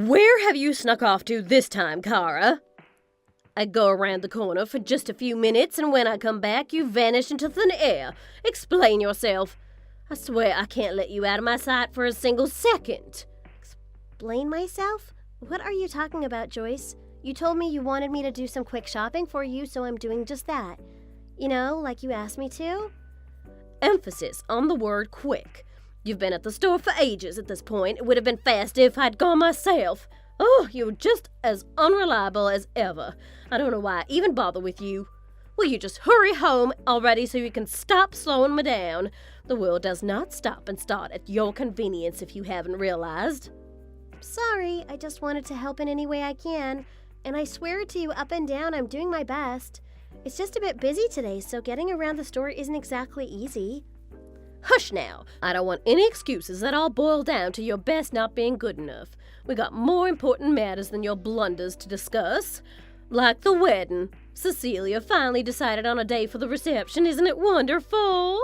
Where have you snuck off to this time, Kara? I go around the corner for just a few minutes, and when I come back, you vanish into thin air. Explain yourself. I swear I can't let you out of my sight for a single second. Explain myself? What are you talking about, Joyce? You told me you wanted me to do some quick shopping for you, so I'm doing just that. You know, like you asked me to? Emphasis on the word quick. You've been at the store for ages at this point. It would have been faster if I'd gone myself. Oh, you're just as unreliable as ever. I don't know why I even bother with you. Will you just hurry home already so you can stop slowing me down? The world does not stop and start at your convenience if you haven't realized. Sorry, I just wanted to help in any way I can. And I swear to you up and down I'm doing my best. It's just a bit busy today, so getting around the store isn't exactly easy. Hush now. I don't want any excuses that all boil down to your best not being good enough. We got more important matters than your blunders to discuss. Like the wedding. Cecilia finally decided on a day for the reception. Isn't it wonderful?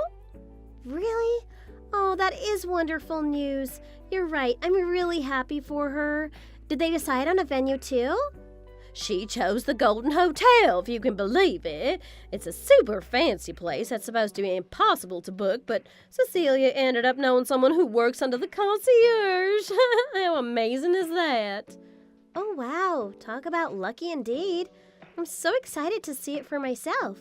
Really? Oh, that is wonderful news. You're right. I'm really happy for her. Did they decide on a venue too? She chose the Golden Hotel, if you can believe it. It's a super fancy place that's supposed to be impossible to book, but Cecilia ended up knowing someone who works under the concierge. How amazing is that? Oh, wow. Talk about lucky indeed. I'm so excited to see it for myself.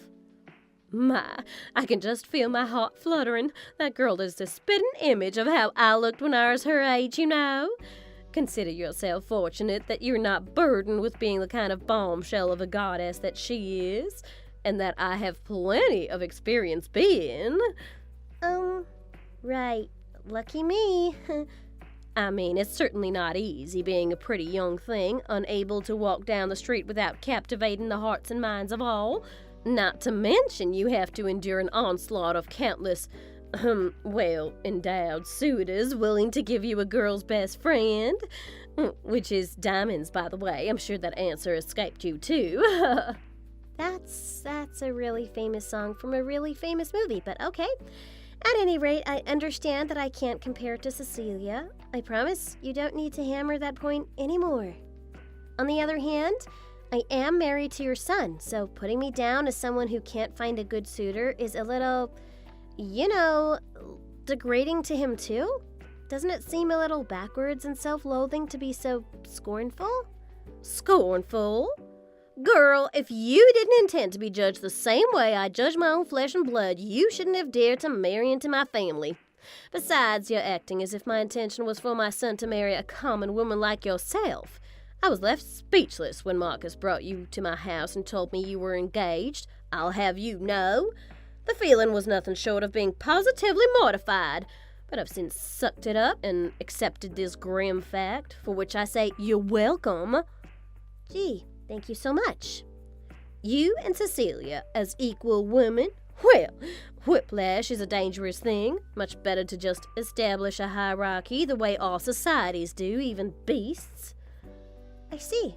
My, I can just feel my heart fluttering. That girl is the spitting image of how I looked when I was her age, you know. Consider yourself fortunate that you're not burdened with being the kind of bombshell of a goddess that she is, and that I have plenty of experience being. Right. Lucky me. I mean, it's certainly not easy being a pretty young thing, unable to walk down the street without captivating the hearts and minds of all. Not to mention you have to endure an onslaught of countless endowed suitors willing to give you a girl's best friend. Which is diamonds, by the way. I'm sure that answer escaped you, too. That's a really famous song from a really famous movie, but okay. At any rate, I understand that I can't compare to Cecilia. I promise you don't need to hammer that point anymore. On the other hand, I am married to your son, so putting me down as someone who can't find a good suitor is a little, degrading to him too? Doesn't it seem a little backwards and self-loathing to be so scornful? Scornful? Girl, if you didn't intend to be judged the same way I judge my own flesh and blood, you shouldn't have dared to marry into my family. Besides, you're acting as if my intention was for my son to marry a common woman like yourself. I was left speechless when Marcus brought you to my house and told me you were engaged. I'll have you know. The feeling was nothing short of being positively mortified, but I've since sucked it up and accepted this grim fact, for which I say you're welcome. Gee, thank you so much. You and Cecilia as equal women? Well, whiplash is a dangerous thing. Much better to just establish a hierarchy the way all societies do, even beasts. I see.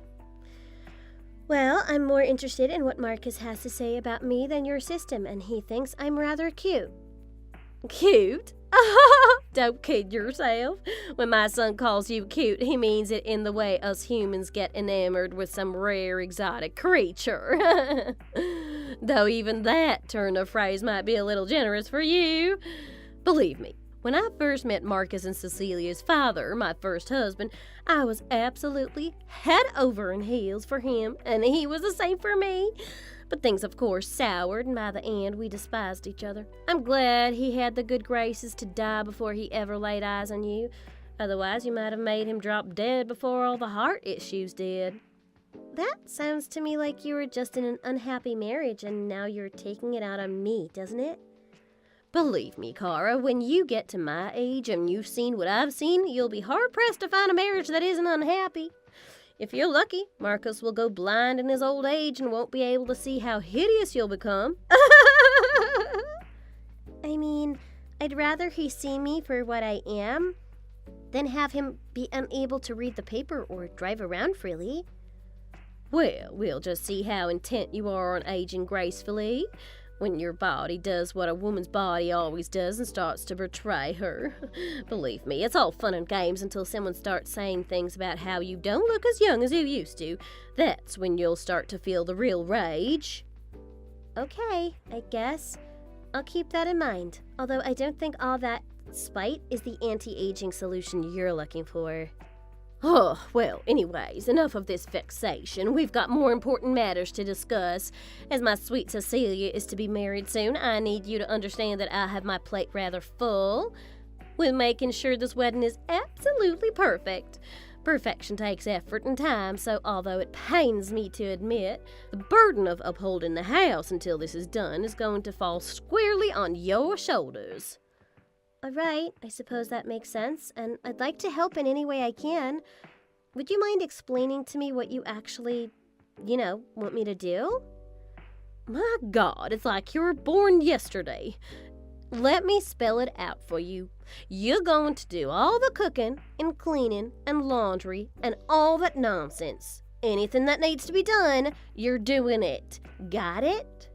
Well, I'm more interested in what Marcus has to say about me than your system, and he thinks I'm rather cute. Cute? Don't kid yourself. When my son calls you cute, he means it in the way us humans get enamored with some rare exotic creature. Though even that turn of phrase might be a little generous for you. Believe me, when I first met Marcus and Cecilia's father, my first husband, I was absolutely head over in heels for him, and he was the same for me. But things, of course, soured, and by the end, we despised each other. I'm glad he had the good graces to die before he ever laid eyes on you. Otherwise, you might have made him drop dead before all the heart issues did. That sounds to me like you were just in an unhappy marriage, and now you're taking it out on me, doesn't it? Believe me, Kara, when you get to my age and you've seen what I've seen, you'll be hard-pressed to find a marriage that isn't unhappy. If you're lucky, Marcus will go blind in his old age and won't be able to see how hideous you'll become. I mean, I'd rather he see me for what I am than have him be unable to read the paper or drive around freely. Well, we'll just see how intent you are on aging gracefully. when your body does what a woman's body always does and starts to betray her. Believe me, it's all fun and games until someone starts saying things about how you don't look as young as you used to. That's when you'll start to feel the real rage. Okay, I guess. I'll keep that in mind. Although I don't think all that spite is the anti-aging solution you're looking for. Oh, well, anyways, enough of this vexation. We've got more important matters to discuss. As my sweet Cecilia is to be married soon, I need you to understand that I have my plate rather full with making sure this wedding is absolutely perfect. Perfection takes effort and time, so although it pains me to admit, the burden of upholding the house until this is done is going to fall squarely on your shoulders. All right, I suppose that makes sense, and I'd like to help in any way I can. Would you mind explaining to me what you actually, want me to do? My God, it's like you were born yesterday. Let me spell it out for you. You're going to do all the cooking and cleaning and laundry and all that nonsense. Anything that needs to be done, you're doing it. Got it?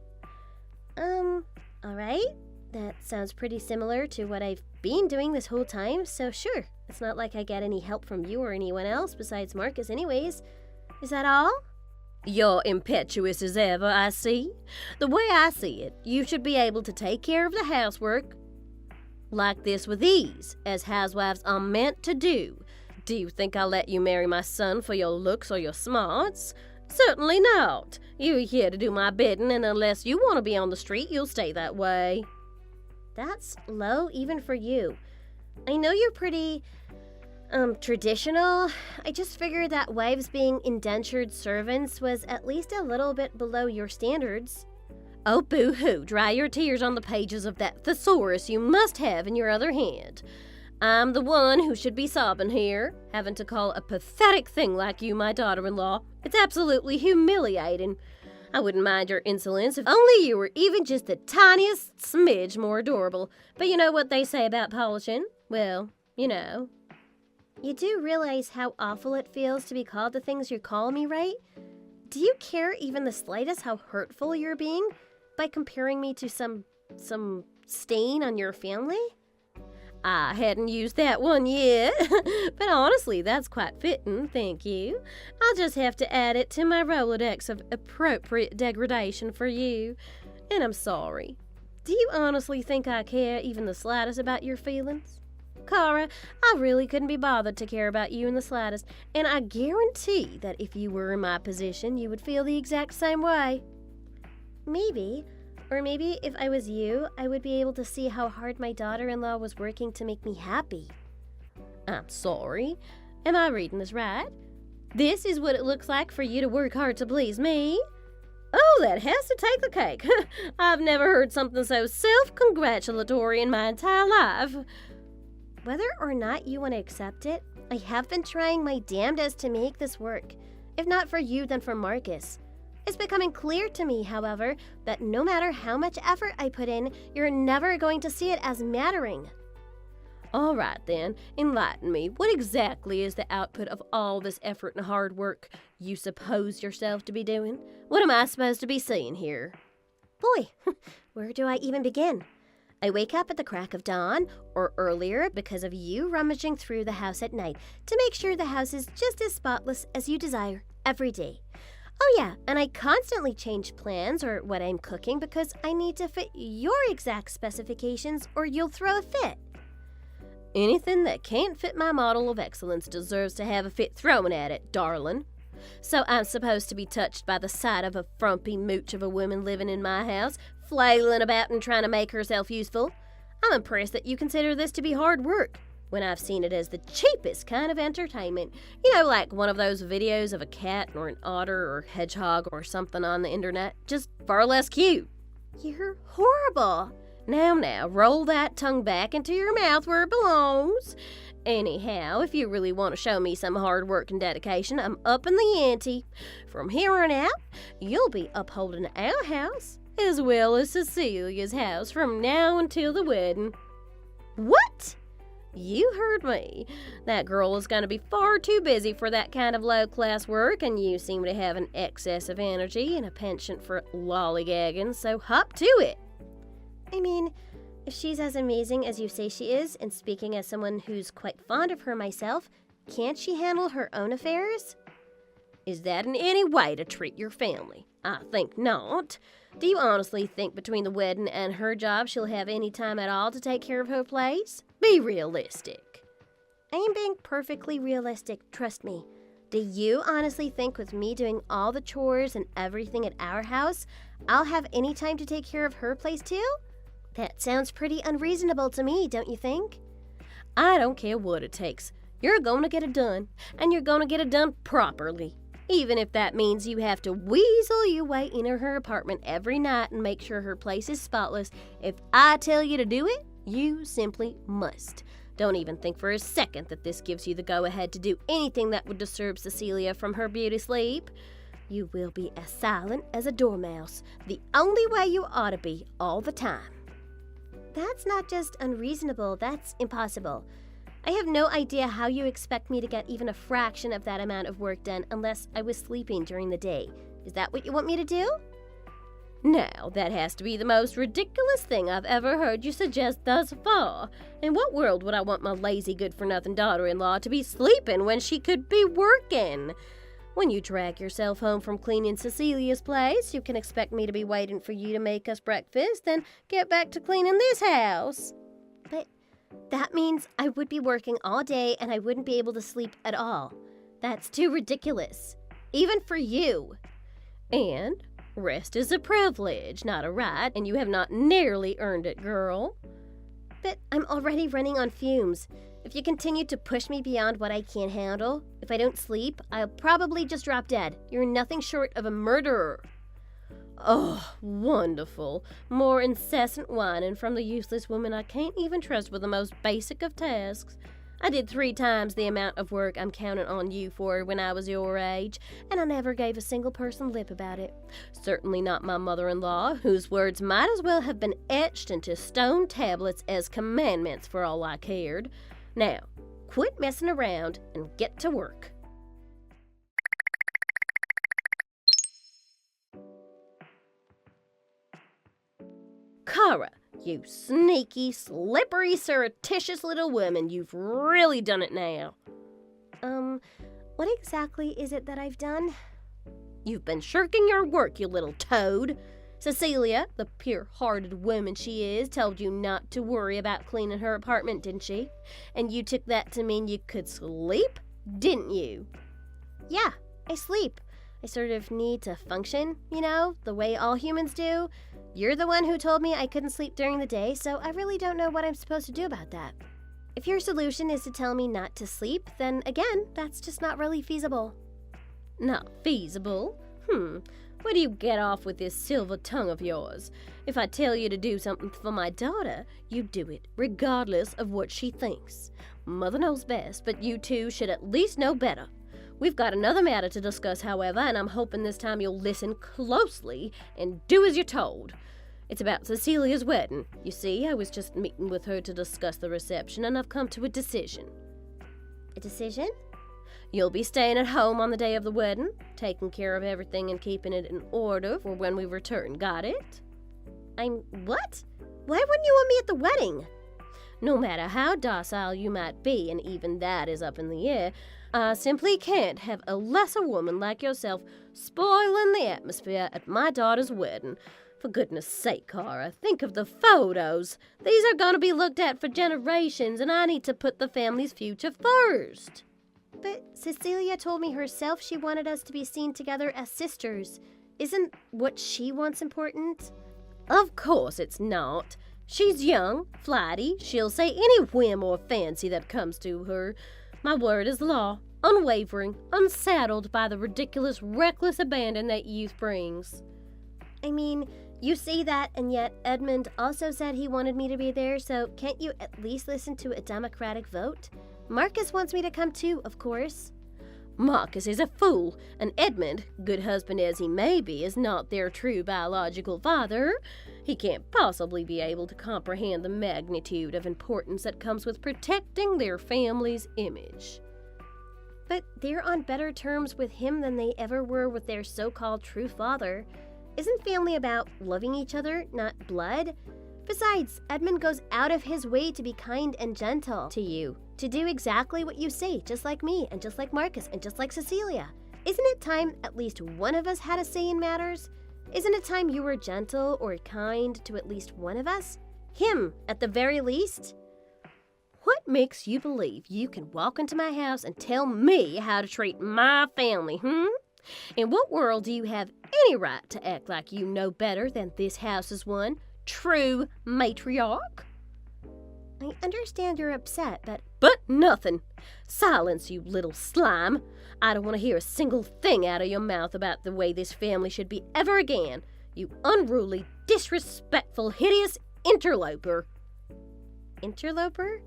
All right. That sounds pretty similar to what I've been doing this whole time, so sure. It's not like I get any help from you or anyone else besides Marcus anyways. Is that all? You're impetuous as ever, I see. The way I see it, you should be able to take care of the housework like this with ease, as housewives are meant to do. Do you think I'll let you marry my son for your looks or your smarts? Certainly not. You're here to do my bidding, and unless you want to be on the street, you'll stay that way. That's low even for you. I know you're pretty, traditional. I just figured that wives being indentured servants was at least a little bit below your standards. Oh, boo-hoo, dry your tears on the pages of that thesaurus you must have in your other hand. I'm the one who should be sobbing here, having to call a pathetic thing like you my daughter-in-law. It's absolutely humiliating. I wouldn't mind your insolence if only you were even just the tiniest smidge more adorable. But you know what they say about polishing? Well, you know. You do realize how awful it feels to be called the things you call me, right? Do you care even the slightest how hurtful you're being by comparing me to some stain on your family? I hadn't used that one yet, but honestly, that's quite fitting, thank you. I'll just have to add it to my Rolodex of appropriate degradation for you, and I'm sorry. Do you honestly think I care even the slightest about your feelings? Cara, I really couldn't be bothered to care about you in the slightest, and I guarantee that if you were in my position, you would feel the exact same way. Maybe. Or maybe if I was you, I would be able to see how hard my daughter-in-law was working to make me happy. I'm sorry. Am I reading this right? This is what it looks like for you to work hard to please me? Oh, that has to take the cake. I've never heard something so self-congratulatory in my entire life. Whether or not you want to accept it, I have been trying my damnedest to make this work. If not for you, then for Marcus. It's becoming clear to me, however, that no matter how much effort I put in, you're never going to see it as mattering. All right, then, enlighten me. What exactly is the output of all this effort and hard work you suppose yourself to be doing? What am I supposed to be seeing here? Boy, where do I even begin? I wake up at the crack of dawn, or earlier, because of you rummaging through the house at night to make sure the house is just as spotless as you desire every day. Oh yeah, and I constantly change plans or what I'm cooking because I need to fit your exact specifications or you'll throw a fit. Anything that can't fit my model of excellence deserves to have a fit thrown at it, darling. So I'm supposed to be touched by the sight of a frumpy mooch of a woman living in my house, flailing about and trying to make herself useful. I'm impressed that you consider this to be hard work, when I've seen it as the cheapest kind of entertainment. You know, like one of those videos of a cat or an otter or hedgehog or something on the internet, just far less cute. You're horrible. Now, roll that tongue back into your mouth where it belongs. Anyhow, if you really want to show me some hard work and dedication, I'm upping the ante. From here on out, you'll be upholding our house, as well as Cecilia's house from now until the wedding. What? You heard me. That girl is going to be far too busy for that kind of low-class work, and you seem to have an excess of energy and a penchant for lollygagging, so hop to it. I mean, if she's as amazing as you say she is, and speaking as someone who's quite fond of her myself, can't she handle her own affairs? Is that in any way to treat your family? I think not. Do you honestly think between the wedding and her job she'll have any time at all to take care of her place? Be realistic. I am being perfectly realistic, trust me. Do you honestly think with me doing all the chores and everything at our house, I'll have any time to take care of her place too? That sounds pretty unreasonable to me, don't you think? I don't care what it takes. You're going to get it done, and you're going to get it done properly. Even if that means you have to weasel your way into her apartment every night and make sure her place is spotless. If I tell you to do it, you simply must. Don't even think for a second that this gives you the go-ahead to do anything that would disturb Cecilia from her beauty sleep. You will be as silent as a dormouse, the only way you ought to be all the time. That's not just unreasonable, that's impossible. I have no idea how you expect me to get even a fraction of that amount of work done unless I was sleeping during the day. Is that what you want me to do? Now, that has to be the most ridiculous thing I've ever heard you suggest thus far. In what world would I want my lazy, good-for-nothing daughter-in-law to be sleeping when she could be working? When you drag yourself home from cleaning Cecilia's place, you can expect me to be waiting for you to make us breakfast, then get back to cleaning this house. But that means I would be working all day and I wouldn't be able to sleep at all. That's too ridiculous. Even for you. And rest is a privilege, not a right, and you have not nearly earned it, girl. But I'm already running on fumes. If you continue to push me beyond what I can't handle, if I don't sleep, I'll probably just drop dead. You're nothing short of a murderer. Oh, wonderful. More incessant whining from the useless woman I can't even trust with the most basic of tasks. I did 3 times the amount of work I'm counting on you for when I was your age, and I never gave a single person lip about it. Certainly not my mother-in-law, whose words might as well have been etched into stone tablets as commandments for all I cared. Now, quit messing around and get to work. Kara, you sneaky, slippery, surreptitious little woman, you've really done it now. What exactly is it that I've done? You've been shirking your work, you little toad. Cecilia, the pure-hearted woman she is, told you not to worry about cleaning her apartment, didn't she? And you took that to mean you could sleep, didn't you? Yeah, I sleep. I sort of need to function, you know, the way all humans do. You're the one who told me I couldn't sleep during the day, so I really don't know what I'm supposed to do about that. If your solution is to tell me not to sleep, then again, that's just not really feasible. Not feasible? Where do you get off with this silver tongue of yours? If I tell you to do something for my daughter, you do it, regardless of what she thinks. Mother knows best, but you two should at least know better. We've got another matter to discuss, however, and I'm hoping this time you'll listen closely and do as you're told. It's about Cecilia's wedding. You see, I was just meeting with her to discuss the reception, and I've come to a decision. A decision? You'll be staying at home on the day of the wedding, taking care of everything and keeping it in order for when we return. Got it? What? Why wouldn't you want me at the wedding? No matter how docile you might be, and even that is up in the air, I simply can't have a lesser woman like yourself spoiling the atmosphere at my daughter's wedding. For goodness sake, Kara, think of the photos. These are going to be looked at for generations, and I need to put the family's future first. But Cecilia told me herself she wanted us to be seen together as sisters. Isn't what she wants important? Of course it's not. She's young, flighty, she'll say any whim or fancy that comes to her. My word is law, unwavering, unsaddled by the ridiculous, reckless abandon that youth brings. I mean, you say that, and yet Edmund also said he wanted me to be there, so can't you at least listen to a democratic vote? Marcus wants me to come too, of course. Marcus is a fool, and Edmund, good husband as he may be, is not their true biological father. He can't possibly be able to comprehend the magnitude of importance that comes with protecting their family's image. But they're on better terms with him than they ever were with their so-called true father. Isn't family about loving each other, not blood? Besides, Edmund goes out of his way to be kind and gentle to you, to do exactly what you say, just like me, and just like Marcus, and just like Cecilia. Isn't it time at least one of us had a say in matters? Isn't it time you were gentle or kind to at least one of us? Him, at the very least? What makes you believe you can walk into my house and tell me how to treat my family, In what world do you have any right to act like you know better than this house's one true matriarch? I understand you're upset, but... But nothing. Silence, you little slime. I don't want to hear a single thing out of your mouth about the way this family should be ever again. You unruly, disrespectful, hideous interloper. Interloper?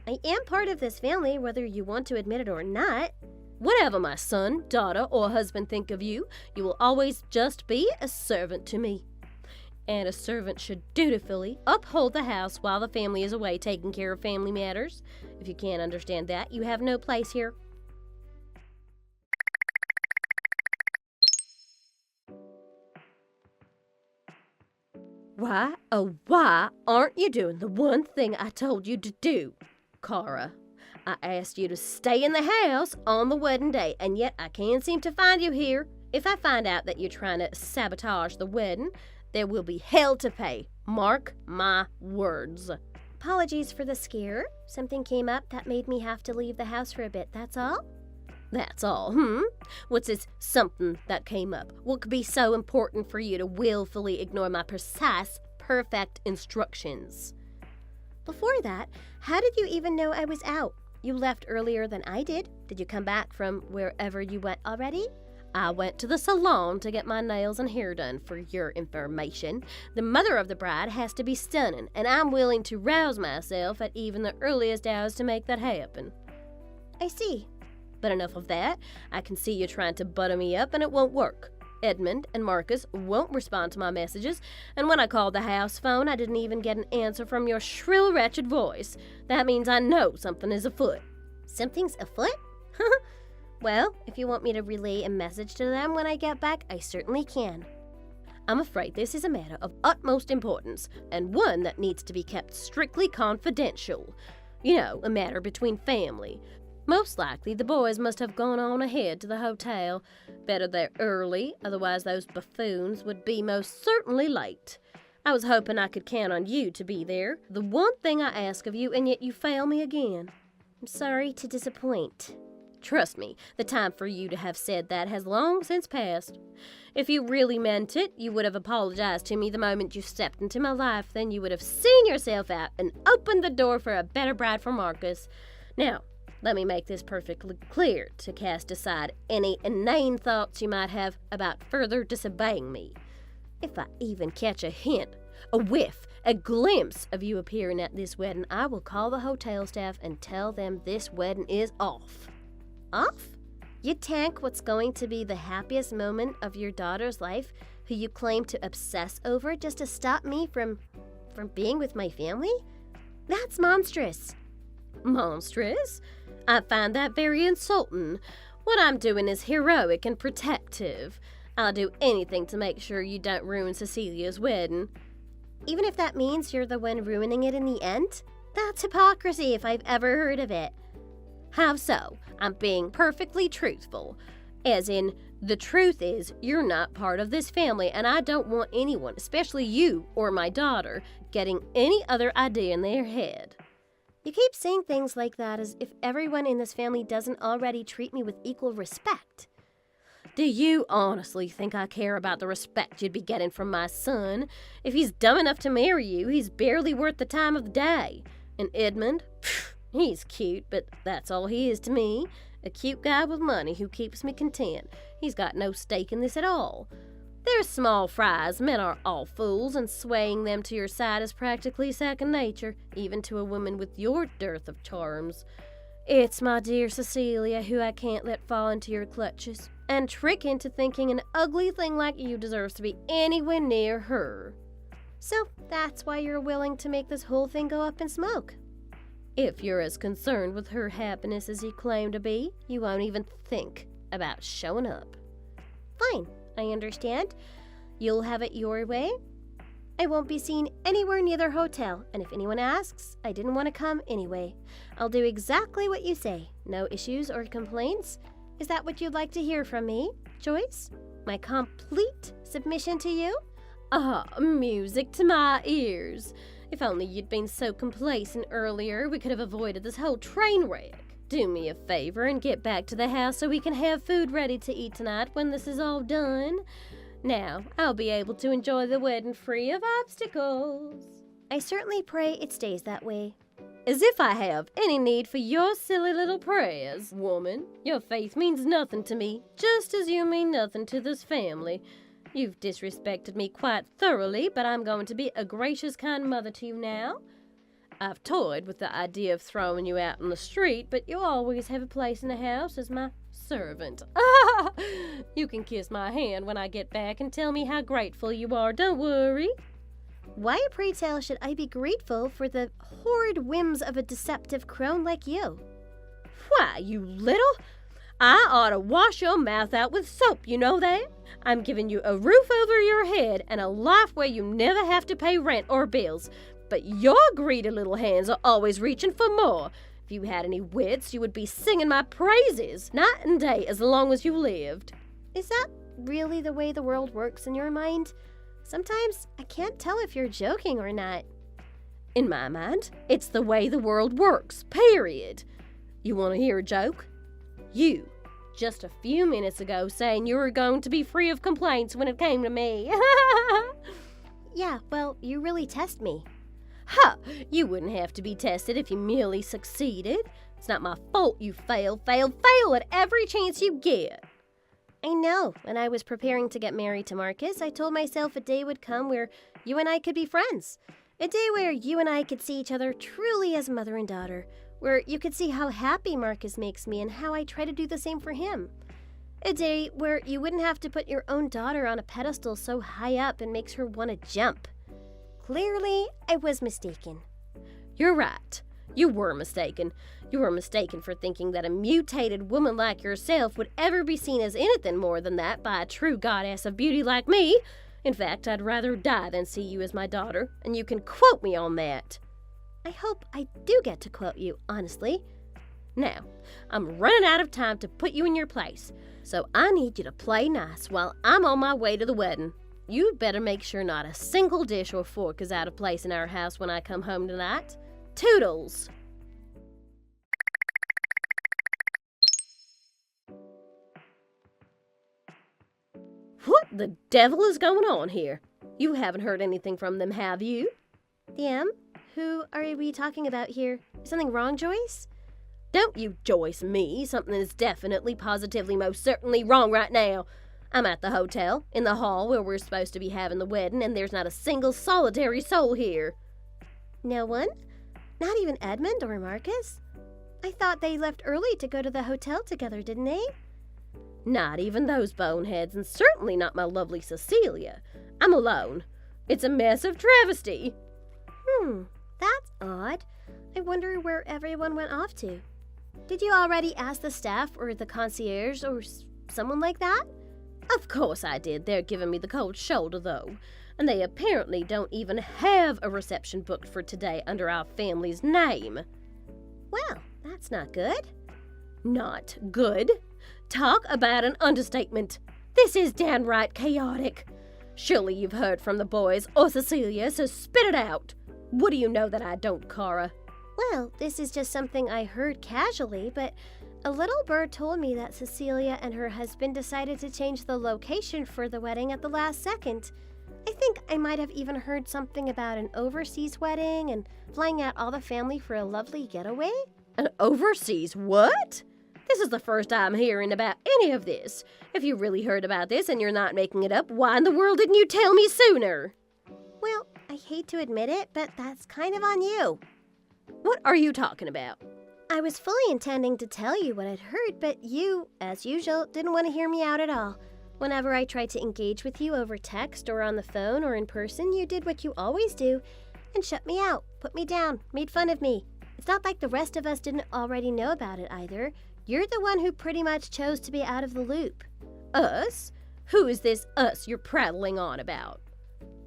I am part of this family, whether you want to admit it or not. Whatever my son, daughter, or husband think of you, you will always just be a servant to me. And a servant should dutifully uphold the house while the family is away taking care of family matters. If you can't understand that, you have no place here. Why, oh why aren't you doing the one thing I told you to do, Kara? I asked you to stay in the house on the wedding day, and yet I can't seem to find you here. If I find out that you're trying to sabotage the wedding, there will be hell to pay. Mark my words. Apologies for the scare. Something came up that made me have to leave the house for a bit, that's all? That's all, What's this something that came up? What could be so important for you to willfully ignore my precise, perfect instructions? Before that, how did you even know I was out? You left earlier than I did. Did you come back from wherever you went already? I went to the salon to get my nails and hair done, for your information. The mother of the bride has to be stunning, and I'm willing to rouse myself at even the earliest hours to make that happen. I see. But enough of that. I can see you trying to butter me up, and it won't work. Edmund and Marcus won't respond to my messages, and when I called the house phone, I didn't even get an answer from your shrill, wretched voice. That means I know something is afoot. Something's afoot? Well, if you want me to relay a message to them when I get back, I certainly can. I'm afraid this is a matter of utmost importance, and one that needs to be kept strictly confidential. You know, a matter between family. Most likely, the boys must have gone on ahead to the hotel. Better they're early, otherwise those buffoons would be most certainly late. I was hoping I could count on you to be there, the one thing I ask of you, and yet you fail me again. I'm sorry to disappoint. Trust me, the time for you to have said that has long since passed. If you really meant it, you would have apologized to me the moment you stepped into my life. Then you would have seen yourself out and opened the door for a better bride for Marcus. Now, let me make this perfectly clear to cast aside any inane thoughts you might have about further disobeying me. If I even catch a hint, a whiff, a glimpse of you appearing at this wedding, I will call the hotel staff and tell them this wedding is off. Off? You tank what's going to be the happiest moment of your daughter's life, who you claim to obsess over, just to stop me from being with my family? That's monstrous. Monstrous? I find that very insulting. What I'm doing is heroic and protective. I'll do anything to make sure you don't ruin Cecilia's wedding. Even if that means you're the one ruining it in the end? That's hypocrisy if I've ever heard of it. How so? I'm being perfectly truthful. As in, the truth is, you're not part of this family, and I don't want anyone, especially you or my daughter, getting any other idea in their head. You keep saying things like that as if everyone in this family doesn't already treat me with equal respect. Do you honestly think I care about the respect you'd be getting from my son? If he's dumb enough to marry you, he's barely worth the time of the day. And Edmund? Pfft, he's cute, but that's all he is to me. A cute guy with money who keeps me content. He's got no stake in this at all. They're small fries. Men are all fools, and swaying them to your side is practically second nature, even to a woman with your dearth of charms. It's my dear Cecilia who I can't let fall into your clutches and trick into thinking an ugly thing like you deserves to be anywhere near her. So that's why you're willing to make this whole thing go up in smoke. If you're as concerned with her happiness as you claim to be, you won't even think about showing up. Fine, I understand. You'll have it your way. I won't be seen anywhere near their hotel, and if anyone asks, I didn't want to come anyway. I'll do exactly what you say. No issues or complaints. Is that what you'd like to hear from me, Joyce? My complete submission to you? Music to my ears. If only you'd been so complacent earlier, we could have avoided this whole train wreck. Do me a favor and get back to the house so we can have food ready to eat tonight when this is all done. Now, I'll be able to enjoy the wedding free of obstacles. I certainly pray it stays that way. As if I have any need for your silly little prayers, woman. Your faith means nothing to me, just as you mean nothing to this family. You've disrespected me quite thoroughly, but I'm going to be a gracious, kind mother to you now. I've toyed with the idea of throwing you out on the street, but you'll always have a place in the house as my servant. You can kiss my hand when I get back and tell me how grateful you are, don't worry. Why, pray tell, should I be grateful for the horrid whims of a deceptive crone like you? Why, you little... I ought to wash your mouth out with soap, you know that? I'm giving you a roof over your head and a life where you never have to pay rent or bills. But your greedy little hands are always reaching for more. If you had any wits, you would be singing my praises night and day as long as you lived. Is that really the way the world works in your mind? Sometimes I can't tell if you're joking or not. In my mind, it's the way the world works, period. You want to hear a joke? You, just a few minutes ago, saying you were going to be free of complaints when it came to me. Yeah, well, you really test me. Ha! You wouldn't have to be tested if you merely succeeded. It's not my fault you fail at every chance you get. I know. When I was preparing to get married to Marcus, I told myself a day would come where you and I could be friends. A day where you and I could see each other truly as mother and daughter. Where you could see how happy Marcus makes me and how I try to do the same for him. A day where you wouldn't have to put your own daughter on a pedestal so high up and makes her want to jump. Clearly, I was mistaken. You're right. You were mistaken. You were mistaken for thinking that a mutated woman like yourself would ever be seen as anything more than that by a true goddess of beauty like me. In fact, I'd rather die than see you as my daughter, and you can quote me on that. I hope I do get to quote you, honestly. Now, I'm running out of time to put you in your place, so I need you to play nice while I'm on my way to the wedding. You'd better make sure not a single dish or fork is out of place in our house when I come home tonight. Toodles! What the devil is going on here? You haven't heard anything from them, have you? Them? Who are we talking about here? Is something wrong, Joyce? Don't you Joyce me. Something is definitely, positively, most certainly wrong right now. I'm at the hotel, in the hall where we're supposed to be having the wedding, and there's not a single solitary soul here. No one? Not even Edmund or Marcus? I thought they left early to go to the hotel together, didn't they? Not even those boneheads, and certainly not my lovely Cecilia. I'm alone. It's a mess of travesty. That's odd. I wonder where everyone went off to. Did you already ask the staff or the concierge or someone like that? Of course I did. They're giving me the cold shoulder, though. And they apparently don't even have a reception booked for today under our family's name. Well, that's not good. Not good? Talk about an understatement. This is downright chaotic. Surely you've heard from the boys or Cecilia, so spit it out. What do you know that I don't, Cara? Well, this is just something I heard casually, but a little bird told me that Cecilia and her husband decided to change the location for the wedding at the last second. I think I might have even heard something about an overseas wedding and flying out all the family for a lovely getaway. An overseas what? This is the first I'm hearing about any of this. If you really heard about this and you're not making it up, why in the world didn't you tell me sooner? Well, I hate to admit it, but that's kind of on you. What are you talking about? I was fully intending to tell you what I'd heard, but you, as usual, didn't want to hear me out at all. Whenever I tried to engage with you over text or on the phone or in person, you did what you always do and shut me out, put me down, made fun of me. It's not like the rest of us didn't already know about it either. You're the one who pretty much chose to be out of the loop. Us? Who is this us you're prattling on about?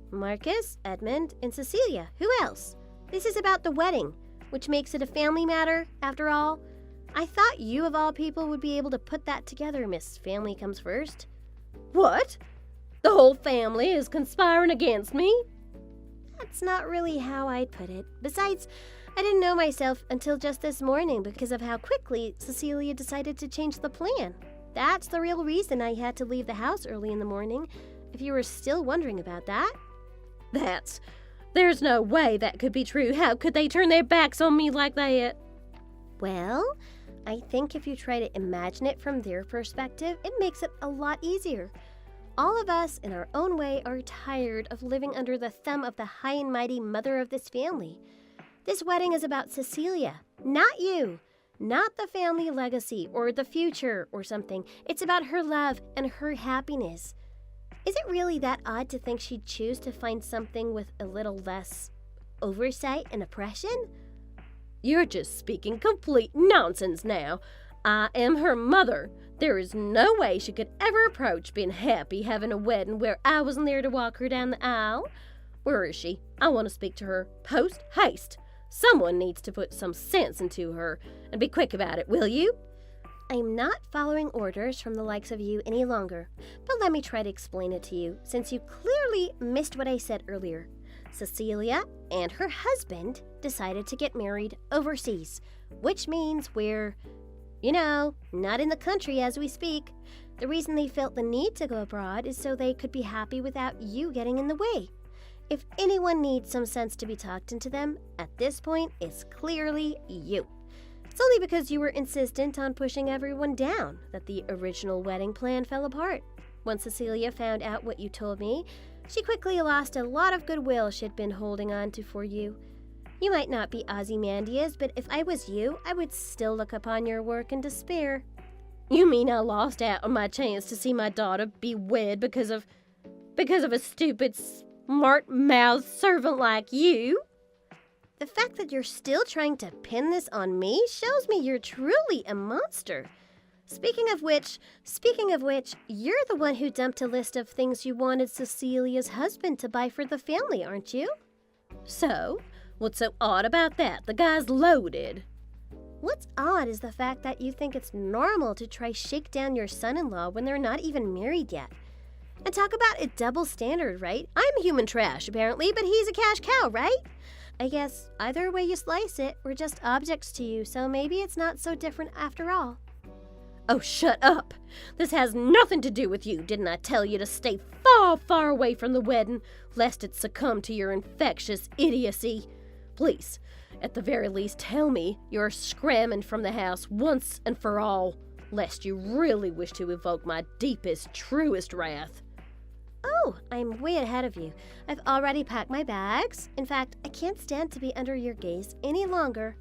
Marcus, Edmund, and Cecilia. Who else? This is about the wedding, which makes it a family matter, after all. I thought you, of all people, would be able to put that together, Miss Family Comes First. What? The whole family is conspiring against me? That's not really how I'd put it. Besides, I didn't know myself until just this morning because of how quickly Cecilia decided to change the plan. That's the real reason I had to leave the house early in the morning, if you were still wondering about that. There's no way that could be true. How could they turn their backs on me like that? Well, I think if you try to imagine it from their perspective, it makes it a lot easier. All of us, in our own way, are tired of living under the thumb of the high and mighty mother of this family. This wedding is about Cecilia, not you. Not the family legacy or the future or something. It's about her love and her happiness. Is it really that odd to think she'd choose to find something with a little less oversight and oppression? You're just speaking complete nonsense now. I am her mother. There is no way she could ever approach being happy having a wedding where I wasn't there to walk her down the aisle. Where is she? I want to speak to her post haste. Someone needs to put some sense into her, and be quick about it, will you? I'm not following orders from the likes of you any longer, but let me try to explain it to you, since you clearly missed what I said earlier. Cecilia and her husband decided to get married overseas, which means we're, not in the country as we speak. The reason they felt the need to go abroad is so they could be happy without you getting in the way. If anyone needs some sense to be talked into them, at this point, it's clearly you. It's only because you were insistent on pushing everyone down that the original wedding plan fell apart. When Cecilia found out what you told me, she quickly lost a lot of goodwill she'd been holding on to for you. You might not be Ozymandias, but if I was you, I would still look upon your work in despair. You mean I lost out on my chance to see my daughter be wed because of a stupid, smart-mouthed servant like you? The fact that you're still trying to pin this on me shows me you're truly a monster. Speaking of which, you're the one who dumped a list of things you wanted Cecilia's husband to buy for the family, aren't you? So? What's so odd about that? The guy's loaded. What's odd is the fact that you think it's normal to try shake down your son-in-law when they're not even married yet. And talk about a double standard, right? I'm human trash, apparently, but he's a cash cow, right? I guess either way you slice it, we're just objects to you, so maybe it's not so different after all. Oh, shut up! This has nothing to do with you. Didn't I tell you to stay far, far away from the wedding, lest it succumb to your infectious idiocy? Please, at the very least, tell me you're scramming from the house once and for all, lest you really wish to evoke my deepest, truest wrath. Oh, I'm way ahead of you. I've already packed my bags. In fact, I can't stand to be under your gaze any longer.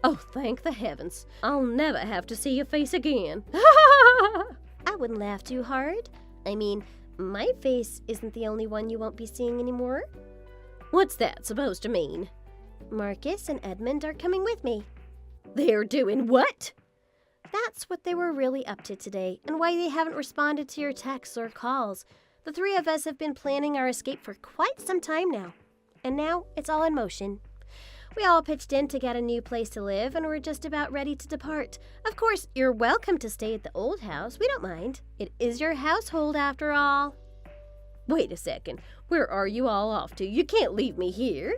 Oh, thank the heavens. I'll never have to see your face again. I wouldn't laugh too hard. I mean, my face isn't the only one you won't be seeing anymore. What's that supposed to mean? Marcus and Edmund are coming with me. They're doing what? That's what they were really up to today, and why they haven't responded to your texts or calls. The three of us have been planning our escape for quite some time now, and now it's all in motion. We all pitched in to get a new place to live, and we're just about ready to depart. Of course, you're welcome to stay at the old house. We don't mind. It is your household, after all. Wait a second. Where are you all off to? You can't leave me here.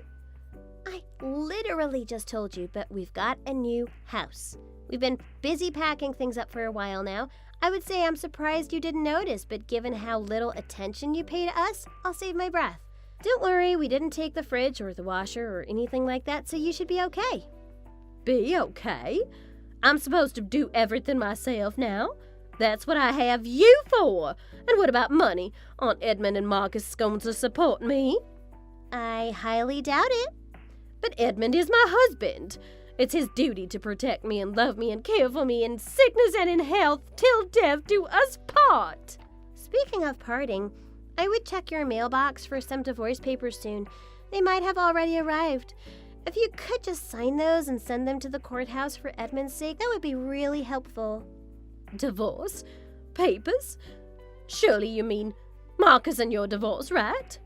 I literally just told you, but we've got a new house. We've been busy packing things up for a while now. I would say I'm surprised you didn't notice, but given how little attention you pay to us, I'll save my breath. Don't worry, we didn't take the fridge or the washer or anything like that, so you should be okay. Be okay? I'm supposed to do everything myself now? That's what I have you for. And what about money? Aunt Edmund and Marcus going to support me? I highly doubt it. But Edmund is my husband. It's his duty to protect me and love me and care for me in sickness and in health till death do us part. Speaking of parting, I would check your mailbox for some divorce papers soon. They might have already arrived. If you could just sign those and send them to the courthouse for Edmund's sake, that would be really helpful. Divorce? Papers? Surely you mean Marcus and your divorce, right?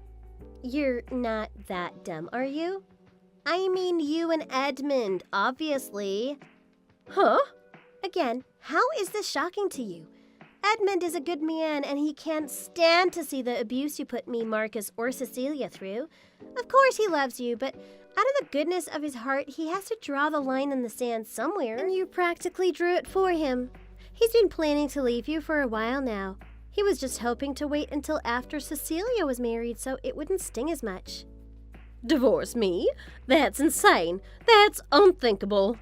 You're not that dumb, are you? I mean you and Edmund, obviously. Huh? Again, how is this shocking to you? Edmund is a good man, and he can't stand to see the abuse you put me, Marcus, or Cecilia through. Of course he loves you, but out of the goodness of his heart, he has to draw the line in the sand somewhere, and you practically drew it for him. He's been planning to leave you for a while now. He was just hoping to wait until after Cecilia was married so it wouldn't sting as much. Divorce me? That's insane. That's unthinkable.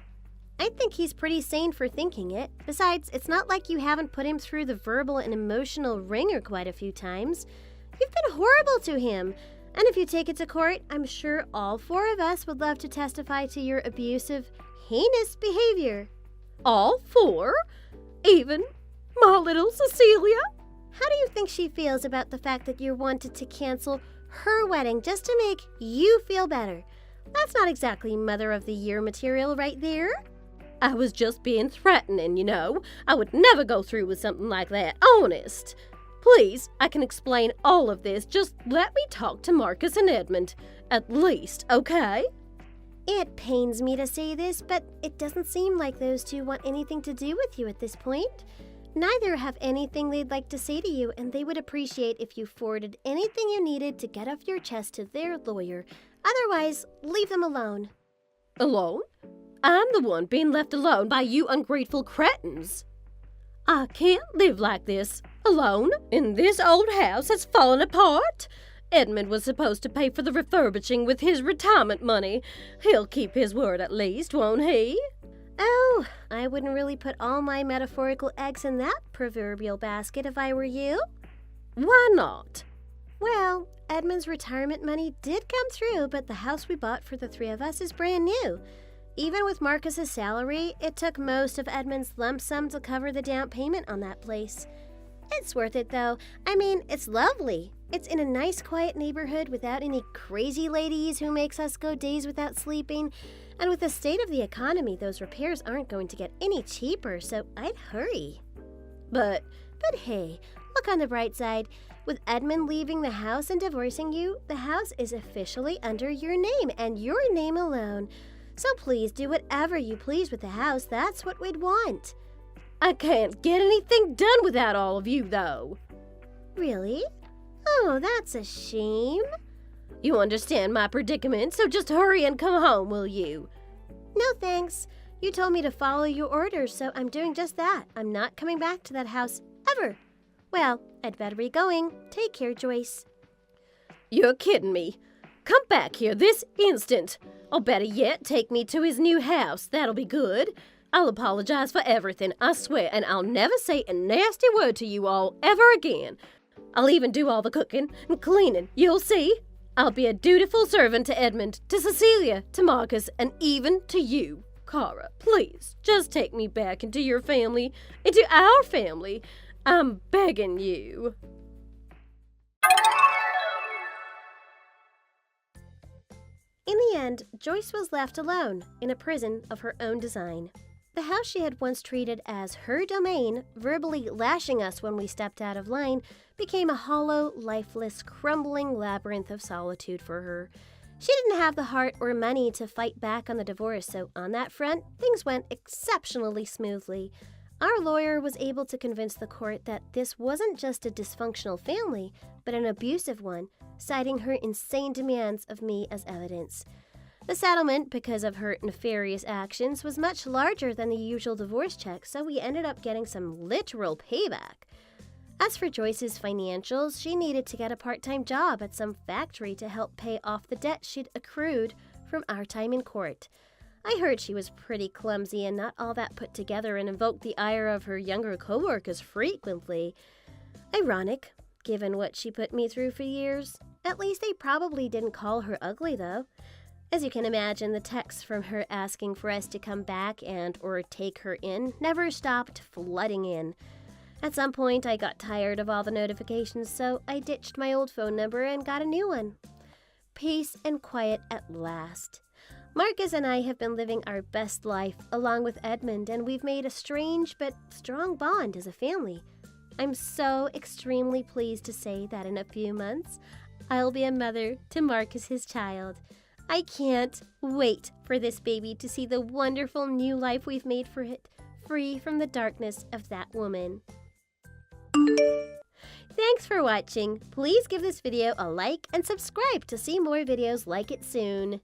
I think he's pretty sane for thinking it. Besides, it's not like you haven't put him through the verbal and emotional ringer quite a few times. You've been horrible to him. And if you take it to court, I'm sure all four of us would love to testify to your abusive, heinous behavior. All four? Even my little Cecilia? How do you think she feels about the fact that you wanted to cancel her wedding just to make you feel better? That's not exactly Mother of the Year material right there. I was just being threatening, you know. I would never go through with something like that, honest. Please, I can explain all of this. Just let me talk to Marcus and Edmund, at least, okay? It pains me to say this, but it doesn't seem like those two want anything to do with you at this point. Neither have anything they'd like to say to you, and they would appreciate if you forwarded anything you needed to get off your chest to their lawyer. Otherwise, leave them alone. Alone? I'm the one being left alone by you ungrateful cretins. I can't live like this, alone, in this old house that's fallen apart. Edmund was supposed to pay for the refurbishing with his retirement money. He'll keep his word at least, won't he? Oh, I wouldn't really put all my metaphorical eggs in that proverbial basket if I were you. Why not? Well, Edmund's retirement money did come through, but the house we bought for the three of us is brand new. Even with Marcus's salary, it took most of Edmund's lump sum to cover the down payment on that place. It's worth it, though. I mean, it's lovely. It's in a nice, quiet neighborhood without any crazy ladies who makes us go days without sleeping. And with the state of the economy, those repairs aren't going to get any cheaper, so I'd hurry. But hey, look on the bright side. With Edmund leaving the house and divorcing you, the house is officially under your name, and your name alone. So please do whatever you please with the house. That's what we'd want. I can't get anything done without all of you, though. Really? Oh, that's a shame. You understand my predicament, so just hurry and come home, will you? No, thanks. You told me to follow your orders, so I'm doing just that. I'm not coming back to that house ever. Well, I'd better be going. Take care, Joyce. You're kidding me. Come back here this instant. Or better yet, take me to his new house. That'll be good. I'll apologize for everything, I swear, and I'll never say a nasty word to you all ever again. I'll even do all the cooking and cleaning, you'll see. I'll be a dutiful servant to Edmund, to Cecilia, to Marcus, and even to you. Cara, please, just take me back into your family, into our family. I'm begging you. In the end, Joyce was left alone in a prison of her own design. The house she had once treated as her domain, verbally lashing us when we stepped out of line, became a hollow, lifeless, crumbling labyrinth of solitude for her. She didn't have the heart or money to fight back on the divorce, so on that front, things went exceptionally smoothly. Our lawyer was able to convince the court that this wasn't just a dysfunctional family, but an abusive one, citing her insane demands of me as evidence. The settlement, because of her nefarious actions, was much larger than the usual divorce check, so we ended up getting some literal payback. As for Joyce's financials, she needed to get a part-time job at some factory to help pay off the debt she'd accrued from our time in court. I heard she was pretty clumsy and not all that put together and invoked the ire of her younger co-workers frequently. Ironic, given what she put me through for years. At least they probably didn't call her ugly, though. As you can imagine, the texts from her asking for us to come back and or take her in never stopped flooding in. At some point, I got tired of all the notifications, so I ditched my old phone number and got a new one. Peace and quiet at last. Marcus and I have been living our best life along with Edmund, and we've made a strange but strong bond as a family. I'm so extremely pleased to say that in a few months, I'll be a mother to Marcus, his child. I can't wait for this baby to see the wonderful new life we've made for it, free from the darkness of that woman. Thanks for watching. Please give this video a like and subscribe to see more videos like it soon.